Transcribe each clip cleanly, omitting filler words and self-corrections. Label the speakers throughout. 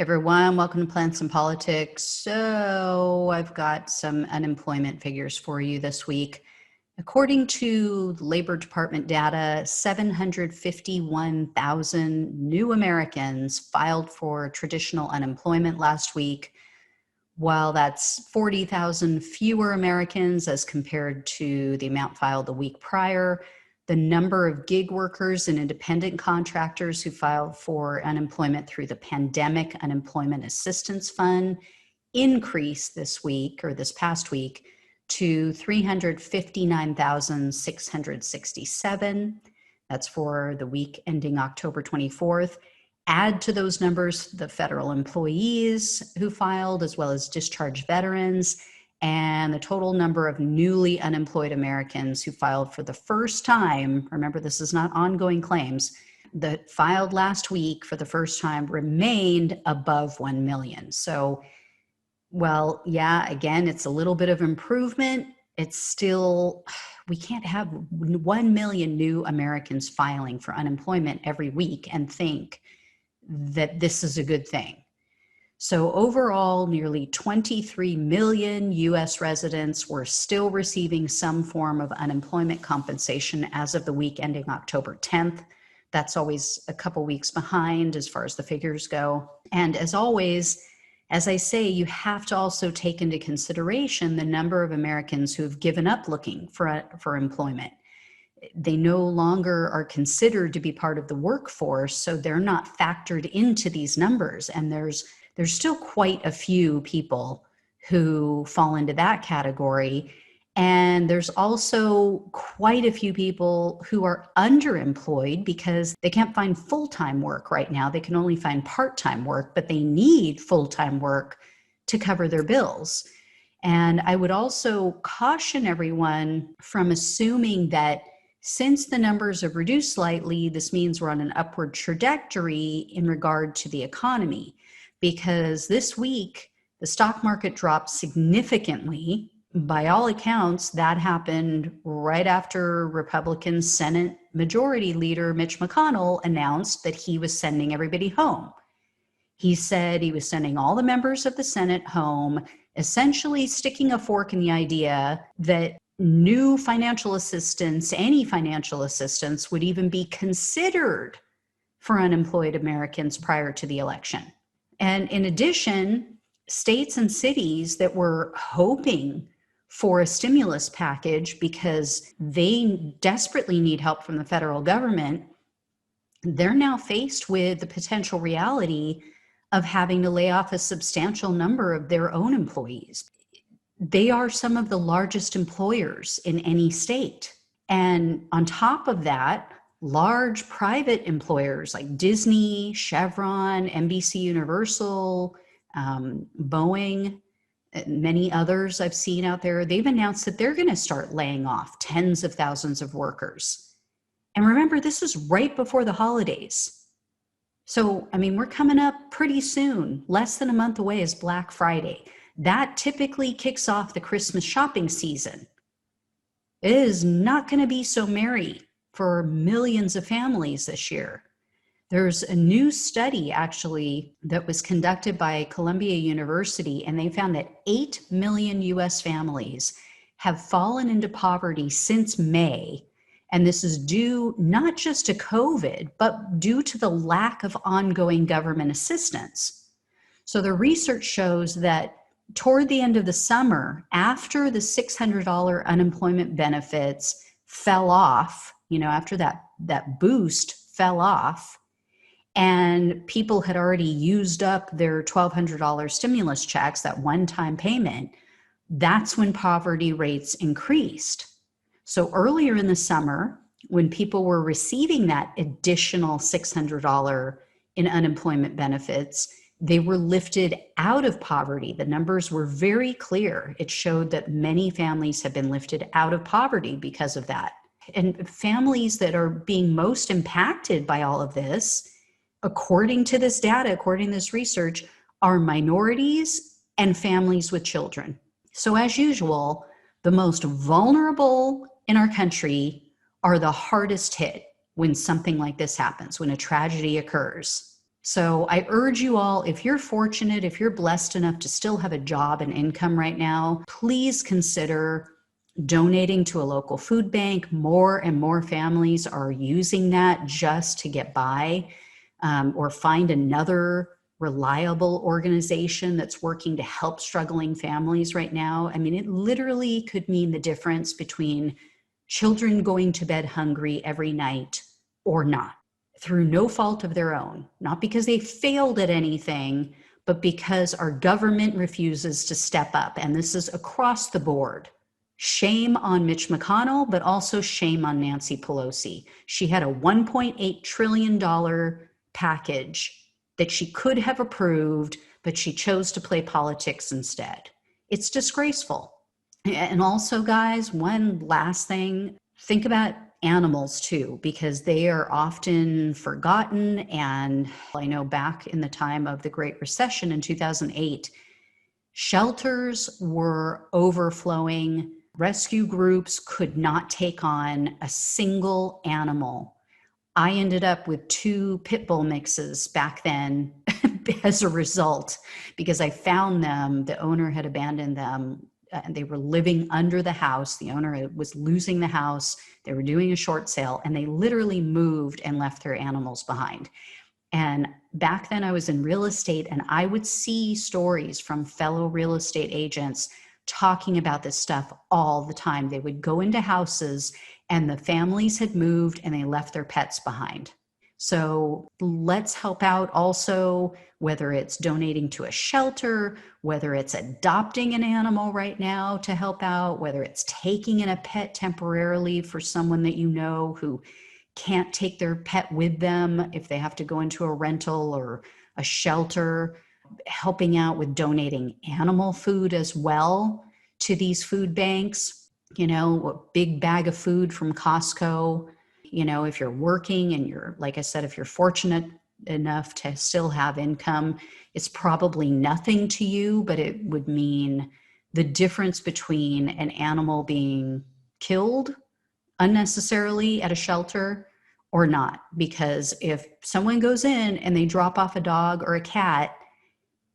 Speaker 1: Everyone, welcome to Plants and Politics. So I've got some unemployment figures for you this week. According to the Labor Department data, 751,000 new Americans filed for traditional unemployment last week. While that's 40,000 fewer Americans as compared to the amount filed the week prior, the number of gig workers and independent contractors who filed for unemployment through the Pandemic Unemployment Assistance Fund increased this past week to 359,667. That's for the week ending October 24th. Add to those numbers the federal employees who filed, as well as discharged veterans, and the total number of newly unemployed Americans who filed for the first time. Remember, this is not ongoing claims that filed last week for the first time remained above 1 million. So, well, yeah, again, it's a little bit of improvement. It's still, we can't have 1 million new Americans filing for unemployment every week and think that this is a good thing. So overall, nearly 23 million U.S. residents were still receiving some form of unemployment compensation as of the week ending October 10th. That's always a couple weeks behind as far as the figures go. And as always, as I say, you have to also take into consideration the number of Americans who have given up looking for employment. They no longer are considered to be part of the workforce, so they're not factored into these numbers. And there's still quite a few people who fall into that category. And there's also quite a few people who are underemployed because they can't find full-time work right now. They can only find part-time work, but they need full-time work to cover their bills. And I would also caution everyone from assuming that since the numbers have reduced slightly, this means we're on an upward trajectory in regard to the economy. Because this week, the stock market dropped significantly. By all accounts, that happened right after Republican Senate Majority Leader Mitch McConnell announced that he was sending everybody home. He said he was sending all the members of the Senate home, essentially sticking a fork in the idea that new financial assistance, any financial assistance, would even be considered for unemployed Americans prior to the election. And in addition, states and cities that were hoping for a stimulus package because they desperately need help from the federal government, they're now faced with the potential reality of having to lay off a substantial number of their own employees. They are some of the largest employers in any state. And on top of that, large private employers like Disney, Chevron, NBC Universal, Boeing, many others I've seen out there, they've announced that they're going to start laying off tens of thousands of workers. And remember, this is right before the holidays. So, we're coming up pretty soon. Less than a month away is Black Friday. That typically kicks off the Christmas shopping season. It is not going to be so merry for millions of families this year. There's a new study actually that was conducted by Columbia University, and they found that 8 million US families have fallen into poverty since May. And this is due not just to COVID, but due to the lack of ongoing government assistance. So the research shows that toward the end of the summer, after the $600 unemployment benefits fell off, after that boost fell off, and people had already used up their $1,200 stimulus checks, that one-time payment, that's when poverty rates increased. So earlier in the summer, when people were receiving that additional $600 in unemployment benefits, they were lifted out of poverty. The numbers were very clear. It showed that many families have been lifted out of poverty because of that. And families that are being most impacted by all of this, according to this data, according to this research, are minorities and families with children. So as usual, the most vulnerable in our country are the hardest hit when something like this happens, when a tragedy occurs. So I urge you all, if you're fortunate, if you're blessed enough to still have a job and income right now, please consider donating to a local food bank. More and more families are using that just to get by, or find another reliable organization that's working to help struggling families right now. I mean, it literally could mean the difference between children going to bed hungry every night or not, through no fault of their own, not because they failed at anything, but because our government refuses to step up. And this is across the board. Shame on Mitch McConnell, but also shame on Nancy Pelosi. She had a $1.8 trillion package that she could have approved, but she chose to play politics instead. It's disgraceful. And also, guys, one last thing, think about animals too, because they are often forgotten. And I know back in the time of the Great Recession in 2008, shelters were overflowing. Rescue groups could not take on a single animal. I ended up with 2 pit bull mixes back then as a result, because I found them, the owner had abandoned them, and they were living under the house. The owner was losing the house. They were doing a short sale, and they literally moved and left their animals behind. And back then I was in real estate, and I would see stories from fellow real estate agents talking about this stuff all the time. They would go into houses and the families had moved and they left their pets behind. So let's help out also, whether it's donating to a shelter, whether it's adopting an animal right now to help out, whether it's taking in a pet temporarily for someone that you know who can't take their pet with them if they have to go into a rental or a shelter, helping out with donating animal food as well to these food banks, you know, a big bag of food from Costco. You know, if you're working and you're, like I said, if you're fortunate enough to still have income, it's probably nothing to you, but it would mean the difference between an animal being killed unnecessarily at a shelter or not. Because if someone goes in and they drop off a dog or a cat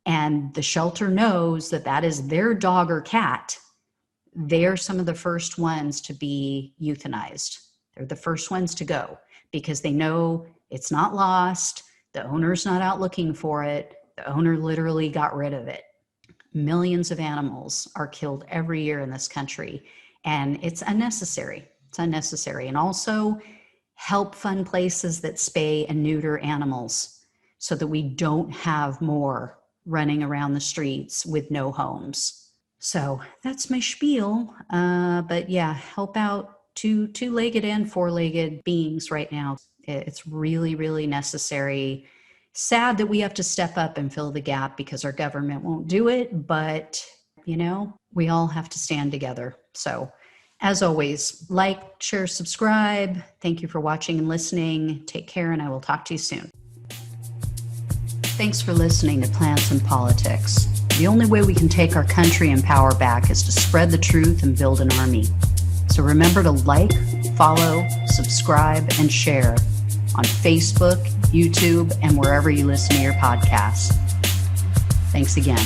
Speaker 1: and the shelter knows that that is their dog or cat, they're some of the first ones to be euthanized. They're the first ones to go because they know it's not lost. The owner's not out looking for it. The owner literally got rid of it. Millions of animals are killed every year in this country, and it's unnecessary. It's unnecessary. And also help fund places that spay and neuter animals so that we don't have more running around the streets with no homes. So that's my spiel. But yeah, help out two-legged and four-legged beings right now. It's really, really necessary. Sad that we have to step up and fill the gap because our government won't do it, but you know, we all have to stand together. So as always, like, share, subscribe. Thank you for watching and listening. Take care, and I will talk to you soon. Thanks for listening to Plants and Politics. The only way we can take our country and power back is to spread the truth and build an army. So remember to like, follow, subscribe, and share on Facebook, YouTube, and wherever you listen to your podcasts. Thanks again.